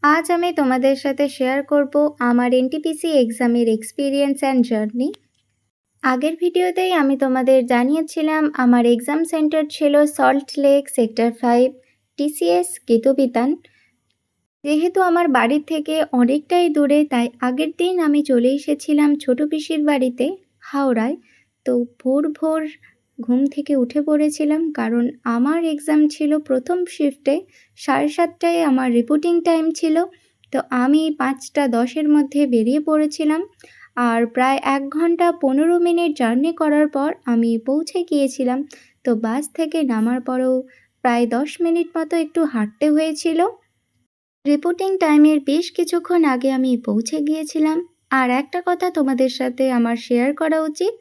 আজ আমি তোমাদের সাথে শেয়ার করব আমার এনটিপিসি এক্সামের এক্সপিরিয়েন্স অ্যান্ড জার্নি। আগের ভিডিওতেই আমি তোমাদের জানিয়েছিলাম আমার এক্সাম সেন্টার ছিল salt lake sector 5 TCS Gitabitan. যেহেতু আমার বাড়ির থেকে অনেকটাই দূরে, তাই আগের দিন আমি চলে এসেছিলাম ছোট পিসির বাড়িতে হাওড়ায়। তো ভোর ভোর ঘুম থেকে উঠে পড়েছিলাম, কারণ আমার এক্সাম ছিল প্রথম শিফটে। 7:30টায় আমার রিপোর্টিং টাইম ছিল। তো আমি 5:10-এর মধ্যে বেরিয়ে পড়েছিলাম, আর প্রায় 1 ঘন্টা 15 মিনিট জার্নি করার পর আমি পৌঁছে গিয়েছিলাম। তো বাস থেকে নামার পরেও প্রায় 10 মিনিট মতো একটু হাঁটতে হয়েছিল। রিপোর্টিং টাইমের বেশ কিছুক্ষণ আগে আমি পৌঁছে গিয়েছিলাম। আর একটা কথা তোমাদের সাথে আমার শেয়ার করা উচিত,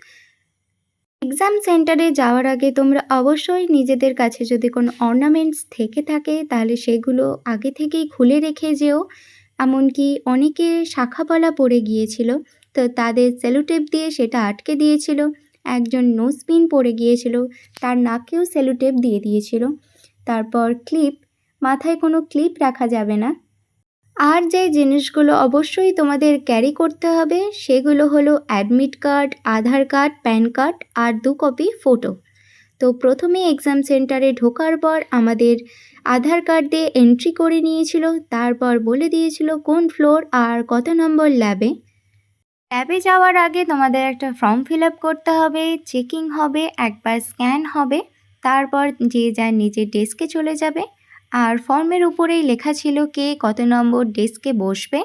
এক্সাম সেন্টারে যাওয়ার আগে তোমরা অবশ্যই নিজেদের কাছে যদি কোনো অর্নামেন্টস থেকে থাকে তাহলে সেগুলো আগে থেকেই খুলে রেখে যেও। এমনকি অনেকে শাঁখাপলা পড়ে গিয়েছিল, তো তাদের সেলোটেপ দিয়ে সেটা আটকে দিয়েছিল। একজন নোজপিন পড়ে গিয়েছিল, তার নাকেও সেলোটেপ দিয়ে দিয়েছিল। তারপর ক্লিপ, মাথায় কোনো ক্লিপ রাখা যাবে না। আর যে জিনিসগুলো অবশ্যই তোমাদের ক্যারি করতে হবে সেগুলো হলো অ্যাডমিট কার্ড, আধার কার্ড, প্যান কার্ড আর 2 কপি ফটো। তো প্রথমে এক্সাম সেন্টারে ঢোকার পর আমাদের আধার কার্ড দিয়ে এন্ট্রি করে নিয়েছিল, তারপর বলে দিয়েছিল কোন ফ্লোর আর কত নম্বর ল্যাবে। ল্যাবে যাওয়ার আগে তোমাদের একটা ফর্ম ফিল আপ করতে হবে, চেকিং হবে, একবার স্ক্যান হবে, তারপর যে যার নিজের ডেস্কে চলে যাবে। আর ফর্মের উপরেই লেখা ছিল কে কত নম্বর ডেস্কে বসবে।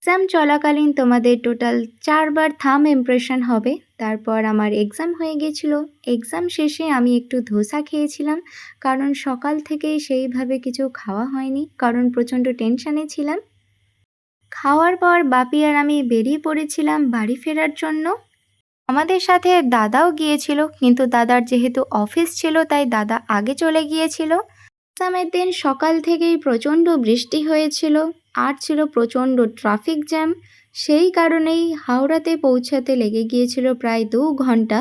এক্সাম চলাকালীন তোমাদের টোটাল 4বার থাম ইমপ্রেশন হবে। তারপর আমার এক্সাম হয়ে গিয়েছিল। এক্সাম শেষে আমি একটু ধোসা খেয়েছিলাম, কারণ সকাল থেকেই সেইভাবে কিছু খাওয়া হয়নি, কারণ প্রচণ্ড টেনশানে ছিলাম। খাওয়ার পর বাপি আর আমি বেরিয়ে পড়েছিলাম বাড়ি ফেরার জন্য। আমাদের সাথে দাদাও গিয়েছিল, কিন্তু দাদার যেহেতু অফিস ছিল তাই দাদা আগে চলে গিয়েছিল। এক্সামের দিন সকাল থেকেই প্রচণ্ড বৃষ্টি হয়েছিল, আর ছিল প্রচণ্ড ট্রাফিক জ্যাম। সেই কারণেই হাওড়াতে পৌঁছাতে লেগে গিয়েছিল প্রায় 2 ঘন্টা।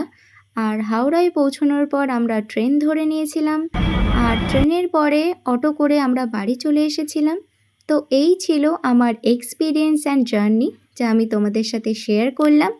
আর হাওড়ায় পৌঁছানোর পর আমরা ট্রেন ধরে নিয়েছিলাম, আর ট্রেনের পরে অটো করে আমরা বাড়ি চলে এসেছিলাম। তো এই ছিল আমার এক্সপিরিয়েন্স অ্যান্ড জার্নি, যা আমি তোমাদের সাথে শেয়ার করলাম।